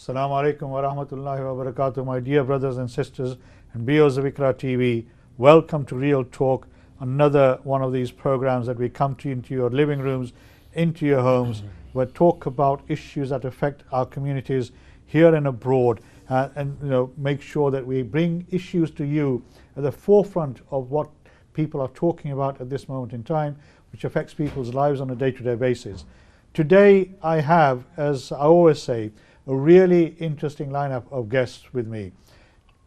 Assalamu alaikum wa rahmatullahi wa barakatuh, my dear brothers and sisters and viewers of IQRA TV. Welcome to Real Talk, another one of these programs that we come to into your living rooms, into your homes, where talk about issues that affect our communities here and abroad, and make sure that we bring issues to you at the forefront of what people are talking about at this moment in time, which affects people's lives on a day-to-day basis. Today I have, as I always say, a really interesting lineup of guests with me.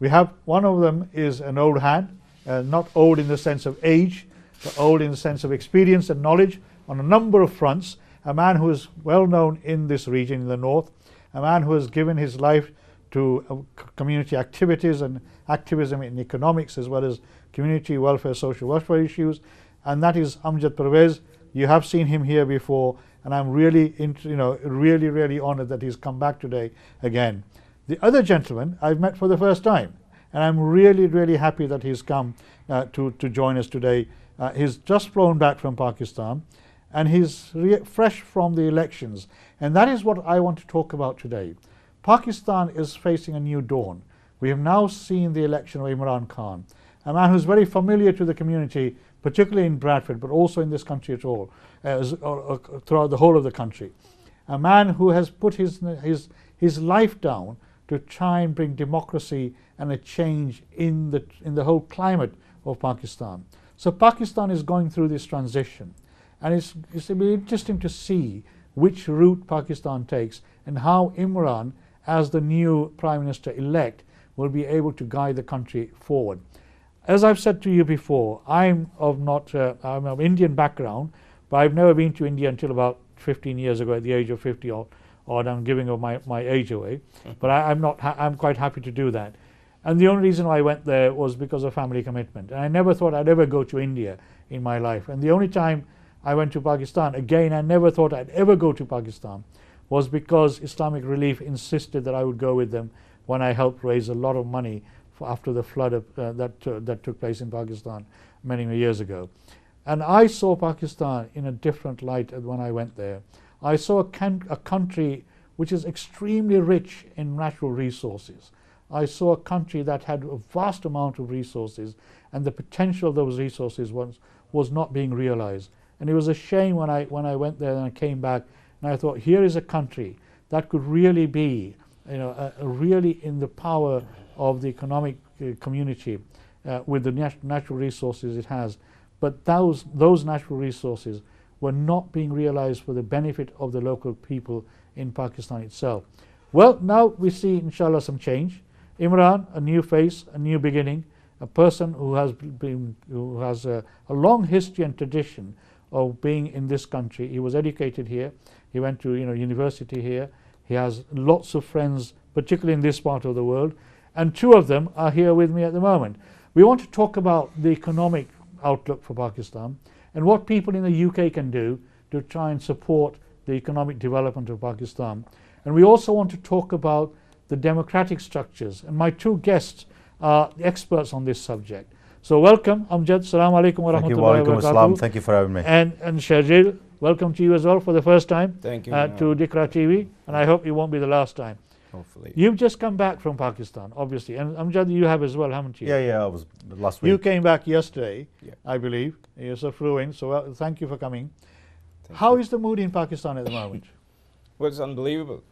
We have, one of them is an old hand, not old in the sense of age, but old in the sense of experience and knowledge on a number of fronts, a man who is well known in this region in the north, a man who has given his life to community activities and activism in economics as well as community welfare, social welfare issues, and that is Amjad Parvez. You have seen him here before, and I'm really really honored that he's come back today again. The other gentleman I've met for the first time, and I'm really happy that he's come to join us today. He's just flown back from Pakistan, and he's fresh from the elections, and that is what I want to talk about today. Pakistan is facing a new dawn. We have now seen the election of Imran Khan, a man who's very familiar to the community, particularly in Bradford, but also in this country at all, throughout the whole of the country. A man who has put his life down to try and bring democracy and a change in the whole climate of Pakistan. So Pakistan is going through this transition, and it's going to be interesting to see which route Pakistan takes and how Imran, as the new Prime Minister-elect, will be able to guide the country forward. As I've said to you before, I'm of Indian background, but I've never been to India until about 15 years ago at the age of 50 odd. I'm giving my age away, but I'm quite happy to do that. And the only reason why I went there was because of family commitment. And I never thought I'd ever go to India in my life. And the only time I went to Pakistan, again, I never thought I'd ever go to Pakistan, was because Islamic Relief insisted that I would go with them when I helped raise a lot of money after the flood that took place in Pakistan many years ago. And I saw Pakistan in a different light when I went there. I saw a country which is extremely rich in natural resources. I saw a country that had a vast amount of resources, and the potential of those resources was not being realized. And it was a shame when I went there and I came back, and I thought, here is a country that could really be really in the power of the economic community with the natural resources it has. But those natural resources were not being realized for the benefit of the local people in Pakistan itself. Well, now we see, inshallah, some change. Imran, a new face, a new beginning, a person who has a long history and tradition of being in this country. He was educated here. He went to university here. He has lots of friends, particularly in this part of the world, and two of them are here with me at the moment. We want to talk about the economic outlook for Pakistan and what people in the UK can do to try and support the economic development of Pakistan. And we also want to talk about the democratic structures, and my two guests are the experts on this subject. So welcome, Amjad. Assalamu alaikum wa rahmatullahi wa barakatuh. Thank you for having me. And Shajil, welcome to you as well for the first time. Thank you. To IQRA TV, and I hope it won't be the last time. Hopefully. You've just come back from Pakistan, obviously, and Amjad, you have as well, haven't you? Yeah, I was last week. You came back yesterday, Yeah. I believe. You flew in, so thank you for coming. Thank How you. is the mood in Pakistan at the moment? Well, it's unbelievable.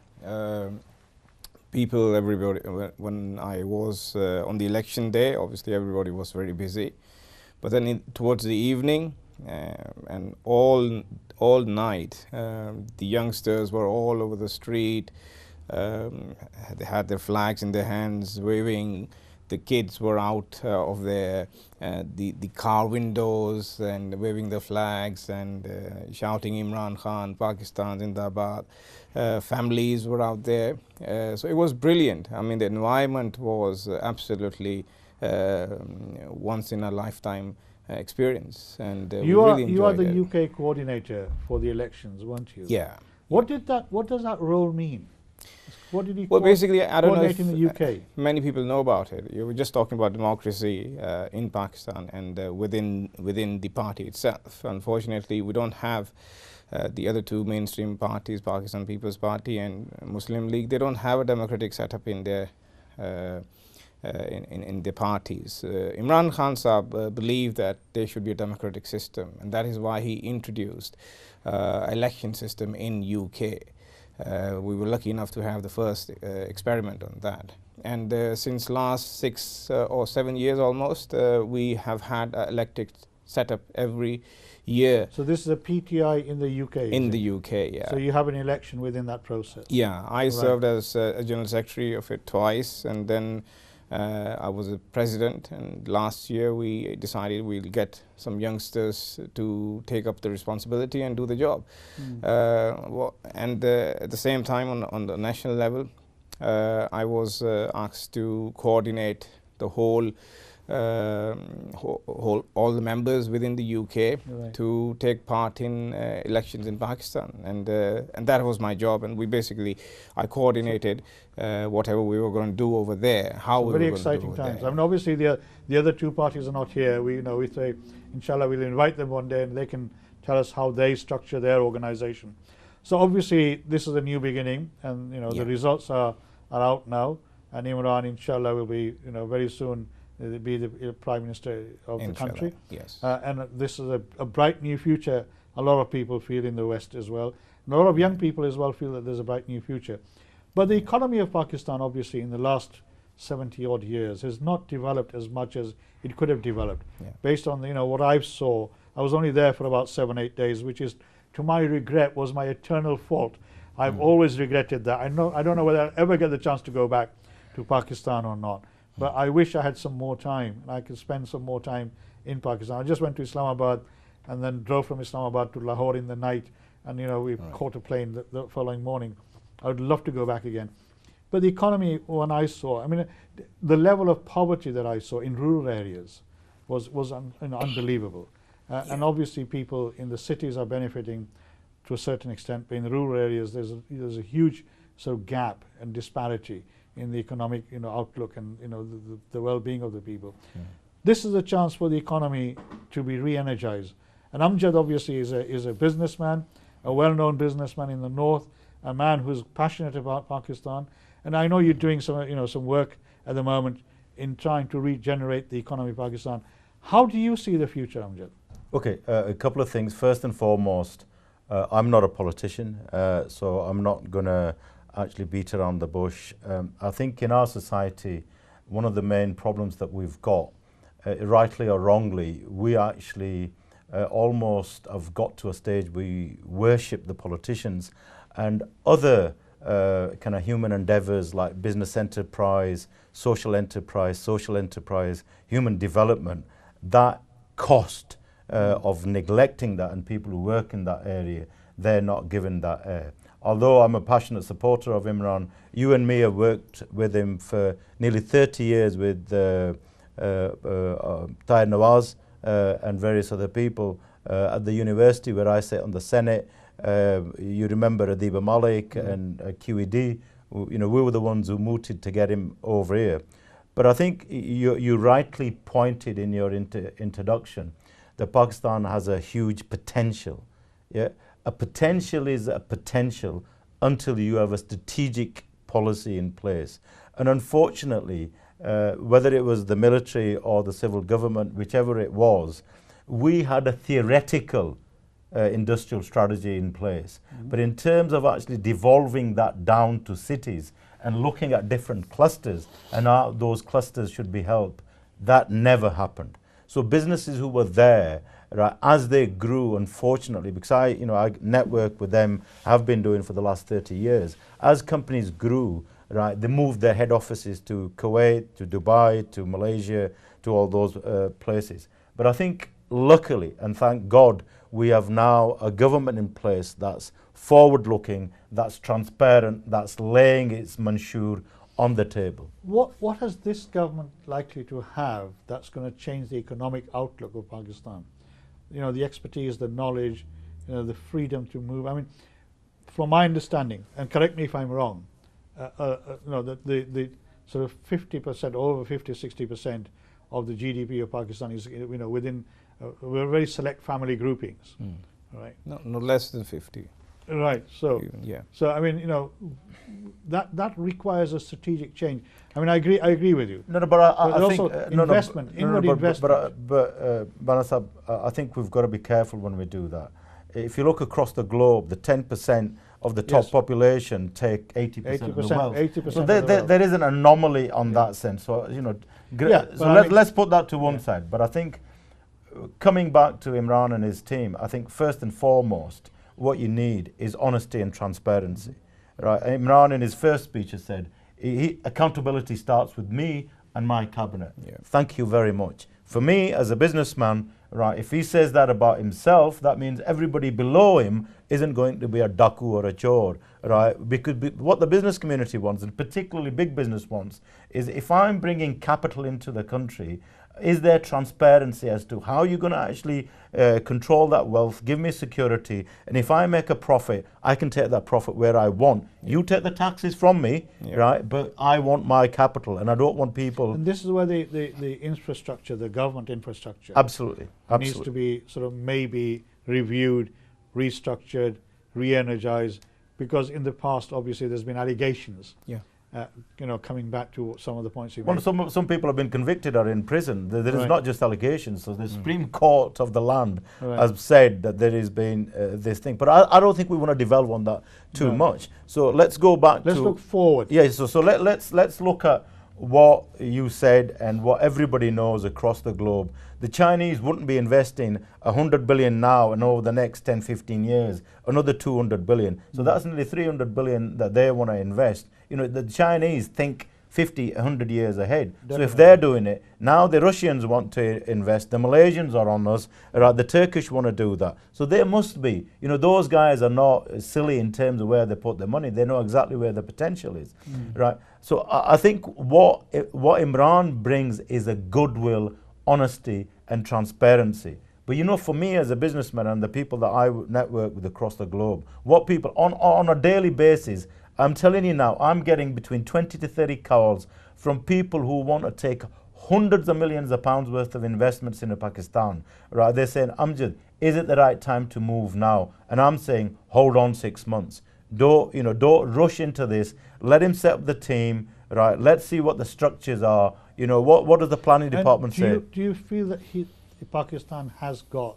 People, everybody, when I was on the election day, obviously everybody was very busy. But then towards the evening and all night, the youngsters were all over the street. They had their flags in their hands, waving. The kids were out of the car windows and waving the flags and shouting Imran Khan, Pakistan Zindabad. Families were out there. So it was brilliant. I mean, the environment was absolutely once in a lifetime experience, and You we really enjoyed are the it. UK coordinator for the elections, weren't you? Yeah. What does that role mean? What did he Well, basically, I don't know if coordinate in the UK? many people know about it. You were just talking about democracy in Pakistan and within the party itself. Unfortunately, we don't have the other two mainstream parties, Pakistan People's Party and Muslim League, they don't have a democratic setup in their in their parties. Imran Khan Sahab believed that there should be a democratic system, and that is why he introduced election system in UK. We were lucky enough to have the first experiment on that. And since last 6 or 7 years almost, we have had an elected setup every year. So this is a PTI in the UK? In the UK, yeah. So you have an election within that process? Yeah, I served as a General Secretary of it twice, and then I was a president, and last year we decided we'll get some youngsters to take up the responsibility and do the job. And at the same time on the national level, I was asked to coordinate the whole all the members within the UK to take part in elections in Pakistan, and that was my job. And I coordinated whatever we were going to do over there. How we were going to do it. Very exciting times. I mean, obviously the other two parties are not here. We say, inshallah, we'll invite them one day, and they can tell us how they structure their organization. So obviously this is a new beginning, and the results are out now, and Imran, inshallah, will be very soon be the Prime Minister of the country. Yes. And this is a bright new future. A lot of people feel in the West as well. And a lot of young people as well feel that there's a bright new future. But the economy of Pakistan, obviously, in the last 70 odd years has not developed as much as it could have developed. Based on what I saw, I was only there for about 7-8 days, which is, to my regret, was my eternal fault. I've always regretted that. I don't know whether I'll ever get the chance to go back to Pakistan or not. But I wish I had some more time, and I could spend some more time in Pakistan. I just went to Islamabad and then drove from Islamabad to Lahore in the night, and we caught a plane the following morning. I would love to go back again. But the economy, when I saw, I mean, the level of poverty that I saw in rural areas was unbelievable. And obviously people in the cities are benefiting to a certain extent, but in the rural areas there's a huge sort of gap and disparity in the economic outlook and the well-being of the people. This is a chance for the economy to be re-energized. And Amjad obviously is a businessman, a well-known businessman in the north, a man who's passionate about Pakistan. And I know you're doing some work at the moment in trying to regenerate the economy of Pakistan. How do you see the future, Amjad? Okay, a couple of things. First and foremost, I'm not a politician, so I'm not going to actually beat around the bush. I think in our society, one of the main problems that we've got, rightly or wrongly, we actually almost have got to a stage we worship the politicians, and other kind of human endeavors like business enterprise, social enterprise, human development, that cost of neglecting that, and people who work in that area, they're not given that air. Although I'm a passionate supporter of Imran, you and me have worked with him for nearly 30 years with Tahir Nawaz and various other people at the university where I sit on the Senate. You remember Adib Malik and QED. We were the ones who mooted to get him over here. But I think you rightly pointed in your introduction that Pakistan has a huge potential. Yeah. A potential is a potential until you have a strategic policy in place. And unfortunately, whether it was the military or the civil government, whichever it was, we had a theoretical industrial strategy in place. But in terms of actually devolving that down to cities and looking at different clusters and how those clusters should be helped, that never happened. So businesses who were there, right, as they grew, unfortunately, because I network with them, have been doing for the last 30 years. As companies grew, right, they moved their head offices to Kuwait, to Dubai, to Malaysia, to all those places. But I think, luckily, and thank God, we have now a government in place that's forward-looking, that's transparent, that's laying its Mansoor on the table. What is this government likely to have that's going to change the economic outlook of Pakistan? The expertise, the knowledge, the freedom to move. I mean, from my understanding, and correct me if I'm wrong, the sort of 50%, over 50-60% of the GDP of Pakistan is within very select family groupings, right? No less than 50. Right. So, Even, yeah. so I mean, you know, that requires a strategic change. I mean, I agree with you. No, but I think also investment, inward investment. But Banasab, I think we've got to be careful when we do that. If you look across the globe, the 10% of the top population take 80% of the wealth. 80% so of the wealth. there is an anomaly on that sense. So you know, so let's put that to one side. But I think coming back to Imran and his team, I think first and foremost, what you need is honesty and transparency. Right? Imran in his first speech has said, accountability starts with me and my cabinet. Yeah. Thank you very much. For me, as a businessman, right, if he says that about himself, that means everybody below him isn't going to be a daku or a chore, right? Because what the business community wants, and particularly big business wants, is if I'm bringing capital into the country, is there transparency as to how you're going to actually control that wealth, give me security, and if I make a profit, I can take that profit where I want. You take the taxes from me, right, but I want my capital, and I don't want people... And this is where the infrastructure, the government infrastructure... Absolutely. needs to be sort of maybe reviewed, restructured, re-energized, because in the past, obviously, there's been allegations. Yeah. You know, coming back to some of the points you made. Well, some people have been convicted or in prison. There is not just allegations. So the Supreme Court of the land has said that there has been this thing. But I don't think we want to develop on that too much. So let's go back let's look forward. Yeah, so let's look at what you said and what everybody knows across the globe. The Chinese wouldn't be investing 100 billion now, and over the next 10, 15 years, another 200 billion. So that's nearly 300 billion that they want to invest. You know, the Chinese think 50, 100 years ahead. Definitely. So if they're doing it, now the Russians want to invest, the Malaysians are on us, right? The Turkish want to do that. So they must be, you know, those guys are not silly in terms of where they put their money. They know exactly where the potential is, right? So I think what Imran brings is a goodwill, honesty and transparency. But you know, for me as a businessman and the people that I network with across the globe, what people on a daily basis, I'm telling you now, I'm getting between 20 to 30 calls from people who want to take hundreds of millions of pounds worth of investments into Pakistan. Right? They're saying, Amjad, is it the right time to move now? And I'm saying, hold on 6 months. Don't rush into this. Let him set up the team. Right? Let's see what the structures are. You know, what does the planning department say? Do you feel that Pakistan has got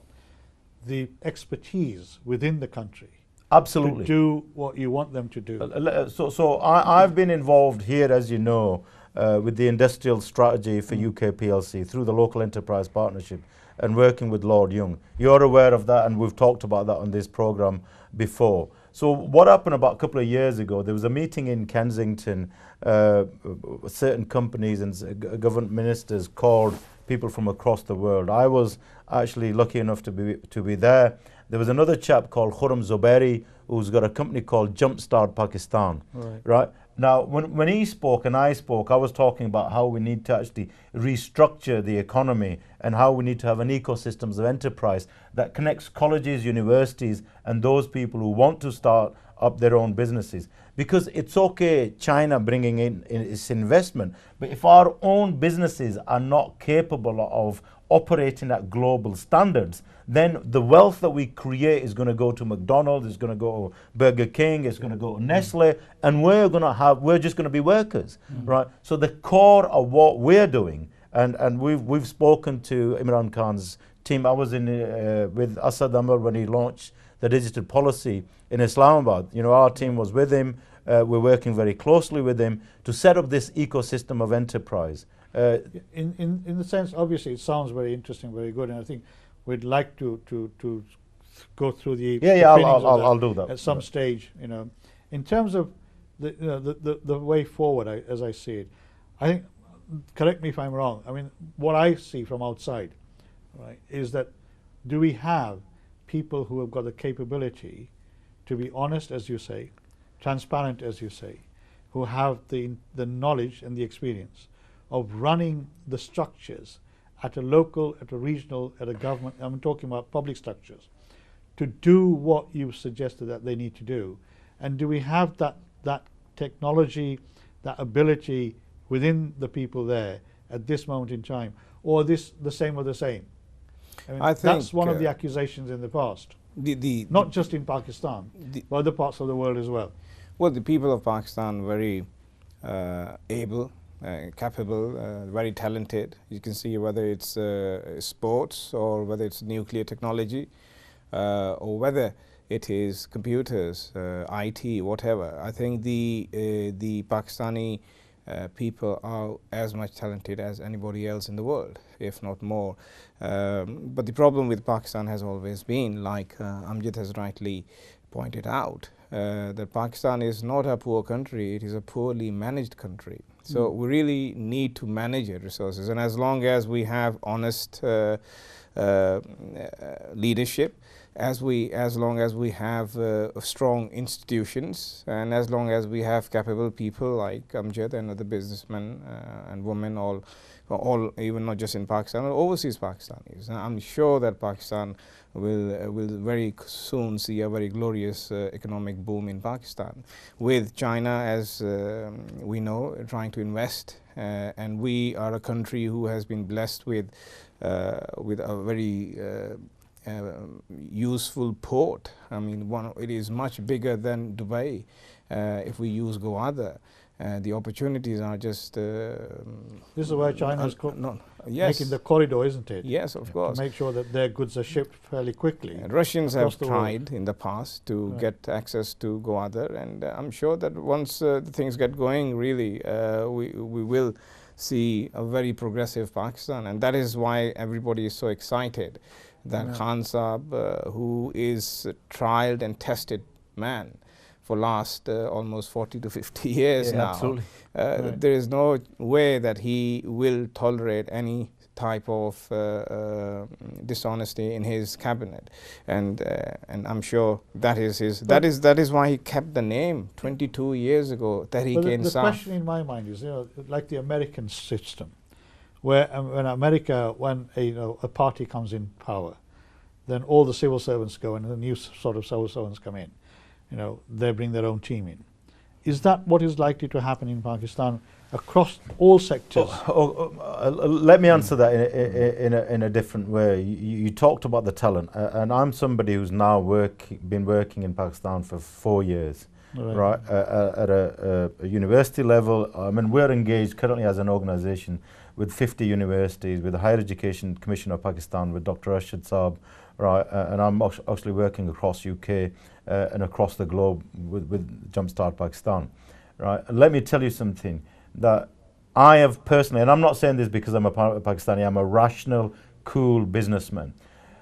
the expertise within the country? Absolutely. To do what you want them to do. So I've been involved here, as you know, with the industrial strategy for UK PLC through the local enterprise partnership and working with Lord Young. You're aware of that, and we've talked about that on this program before. So what happened about a couple of years ago, there was a meeting in Kensington, certain companies and government ministers called people from across the world. I was actually lucky enough to be there. There was another chap called Khurram Zuberi who's got a company called Jumpstart Pakistan. Right? Now, when he spoke and I spoke, I was talking about how we need to actually restructure the economy and how we need to have an ecosystem of enterprise that connects colleges, universities, and those people who want to start up their own businesses. Because it's okay, China bringing in its investment, but if our own businesses are not capable of operating at global standards, then the wealth that we create is going to go to McDonald's, it's going to go to Burger King, it's going to go to Nestle, and we're just going to be workers, right? So the core of what we're doing, and we've spoken to Imran Khan's team. I was with Asad Amr when he launched the digital policy in Islamabad. You know, our team was with him. We're working very closely with him to set up this ecosystem of enterprise. In the sense, obviously, it sounds very interesting, very good, and I think we'd like to go through the I'll do that at some stage. You know, in terms of the way forward, as I see it, I think. Correct me if I'm wrong. I mean, what I see from outside, right, is that do we have people who have got the capability to be honest, as you say, transparent, as you say, who have the knowledge and the experience of running the structures at a local, at a regional, at a government, I'm talking about public structures, to do what you've suggested that they need to do? And do we have that technology, that ability within the people there at this moment in time, or the same or the same? I mean, I think that's one of the accusations in the past. Not just in Pakistan, but other parts of the world as well. Well, the people of Pakistan are very able, capable, very talented. You can see whether it's sports or whether it's nuclear technology or whether it is computers, IT, whatever. I think the Pakistani people are as much talented as anybody else in the world, if not more. But the problem with Pakistan has always been, like Amjad has rightly pointed out, that Pakistan is not a poor country, it is a poorly managed country. So we really need to manage our resources, and as long as we have honest leadership, as long as we have strong institutions, and as long as we have capable people like Amjad and other businessmen and women, all even not just in Pakistan, but overseas Pakistanis, I'm sure that Pakistan will very soon see a very glorious economic boom in Pakistan, with China, as we know, trying to invest, and we are a country who has been blessed with a very useful port. I mean, it is much bigger than Dubai if we use Gwadar. The opportunities are just... this is why China is yes. making the corridor, isn't it? Yes, of course. To make sure that their goods are shipped fairly quickly. Russians have tried in the past to get access to Gwadar, and I'm sure that once the things get going, really, we will see a very progressive Pakistan, and that is why everybody is so excited that Khan Saab, who is a tried and tested man for last almost 40 to 50 years now, absolutely. There is no way that he will tolerate any type of dishonesty in his cabinet, and I'm sure that is his. That is why he kept the name 22 years ago. Tehreek-e-Insaf. The question in my mind is, like the American system, where when a party comes in power, then all the civil servants go in, and the new sort of civil servants come in. They bring their own team in. Is that what is likely to happen in Pakistan across all sectors? Let me answer that in a different way. You talked about the talent, and I'm somebody who's now been working in Pakistan for 4 years, right? At a university level. I mean, we're engaged currently as an organization with 50 universities, with the Higher Education Commission of Pakistan, with Dr. Arshad Saab, right? And I'm actually working across UK and across the globe with Jumpstart Pakistan, right? And let me tell you something that I have personally, and I'm not saying this because I'm a Pakistani, I'm a rational, cool businessman.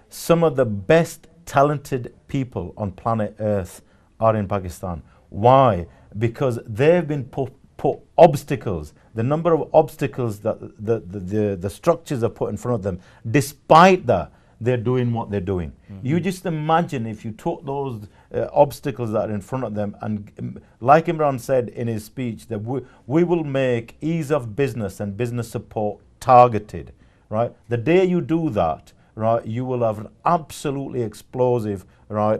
Some of the best talented people on planet Earth are in Pakistan. Why? Because they've been put obstacles, the number of obstacles that the structures are put in front of them, despite that, they're doing what they're doing. You just imagine if you took those obstacles that are in front of them, and like Imran said in his speech, that we will make ease of business and business support targeted, right? The day you do that, right, you will have an absolutely explosive, right,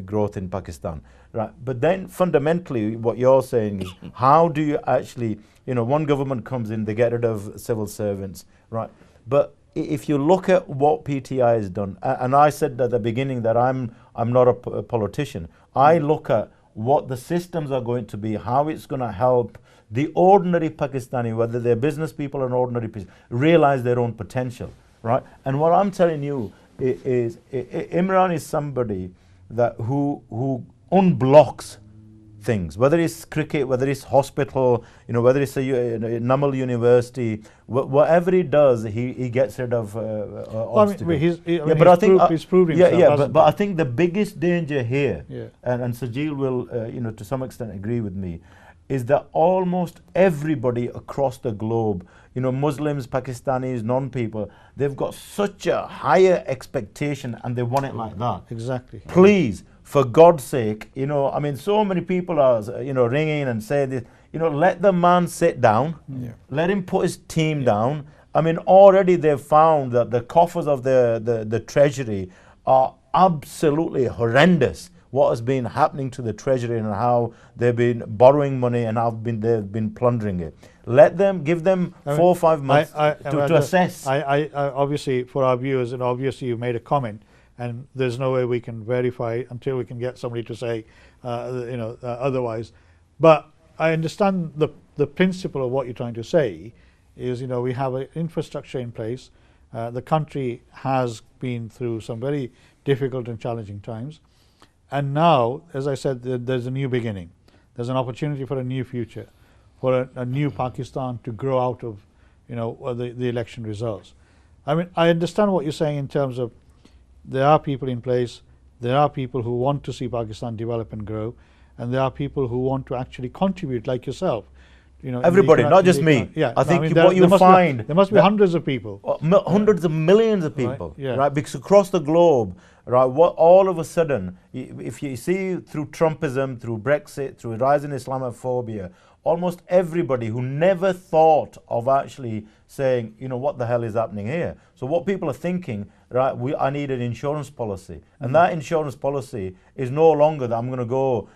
growth in Pakistan, right? But then fundamentally what you're saying is, how do you actually, one government comes in, they get rid of civil servants, right? But if you look at what PTI has done, and I said at the beginning that I'm not a politician, I look at what the systems are going to be, how it's going to help the ordinary Pakistani, whether they're business people or ordinary people, realize their own potential, right? And what I'm telling you is Imran is somebody that who unblocks things, whether it's cricket, whether it's hospital, whether it's a Namal University, whatever he does, he gets rid of obstacles. He's proved himself. But I think the biggest danger here, and Sajil will, to some extent agree with me, is that almost everybody across the globe, Muslims, Pakistanis, non-people, they've got such a higher expectation and they want it like that. Exactly. Please, for God's sake, I mean, so many people are, ringing and saying this, let the man sit down, let him put his team down. I mean, already they've found that the coffers of the treasury are absolutely horrendous. What has been happening to the treasury and how they've been borrowing money and how they've been plundering it. Let them, give them 4 or 5 months to assess. I obviously, for our viewers, and obviously you made a comment, and there's no way we can verify it until we can get somebody to say, otherwise. But I understand the principle of what you're trying to say is, we have an infrastructure in place. The country has been through some very difficult and challenging times. And now, as I said, there's a new beginning. There's an opportunity for a new future, for a new Pakistan to grow out of, the election results. I mean, I understand what you're saying in terms of there are people in place, there are people who want to see Pakistan develop and grow, and there are people who want to actually contribute, like yourself. Everybody, not just me. Yeah, I think what you find there must be hundreds of people, hundreds of millions of people, right? Because across the globe, right? What all of a sudden, if you see through Trumpism, through Brexit, through rising Islamophobia, almost everybody who never thought of actually saying, what the hell is happening here? So what people are thinking, right? I need an insurance policy, and that insurance policy is no longer that I'm going to go,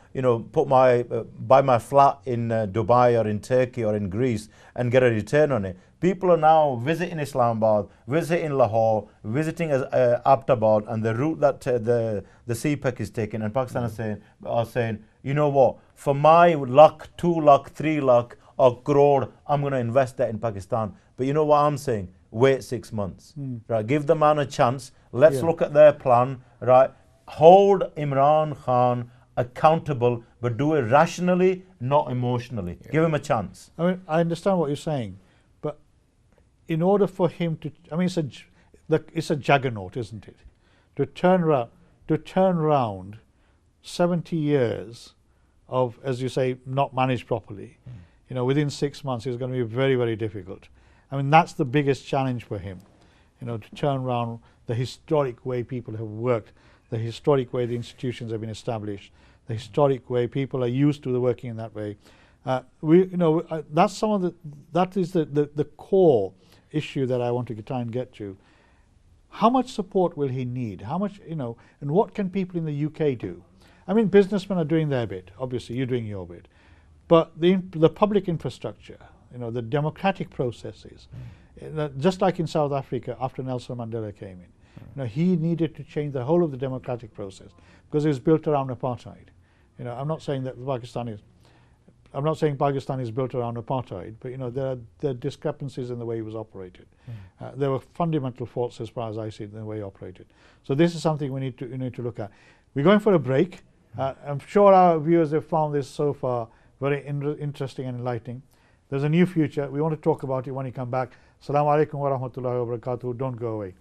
buy my flat in Dubai or in Turkey or in Greece and get a return on it. People are now visiting Islamabad, visiting Lahore, visiting Abbottabad, and the route that the CPEC is taking, and Pakistan are saying, you know what? For my lakh, 2 lakh, 3 lakh, or crore, I'm going to invest that in Pakistan. But you know what I'm saying? Wait 6 months. Right? Give the man a chance. Let's look at their plan. Right? Hold Imran Khan accountable, but do it rationally, not emotionally. Give him a chance. I mean, I understand what you're saying, but in order for him to, I mean, it's a juggernaut, isn't it? To turn around 70 years of, as you say, not managed properly, within 6 months is going to be very, very difficult. I mean, that's the biggest challenge for him, to turn around the historic way people have worked, the historic way the institutions have been established, the historic way people are used to the working in that way. That's some of that is the core issue that I want to try and get to. How much support will he need? How much, and what can people in the UK do? I mean, businessmen are doing their bit. Obviously, you're doing your bit. But the public infrastructure, the democratic processes, just like in South Africa after Nelson Mandela came in, he needed to change the whole of the democratic process because it was built around apartheid. I'm not saying that Pakistan is built around apartheid, but there are discrepancies in the way it was operated. There were fundamental faults, as far as I see it, in the way it operated. So this is something we need to look at. We're going for a break. I'm sure our viewers have found this so far very interesting and enlightening. There's a new future. We want to talk about it when you come back. Assalamu alaikum wa rahmatullahi wa barakatuh. Don't go away.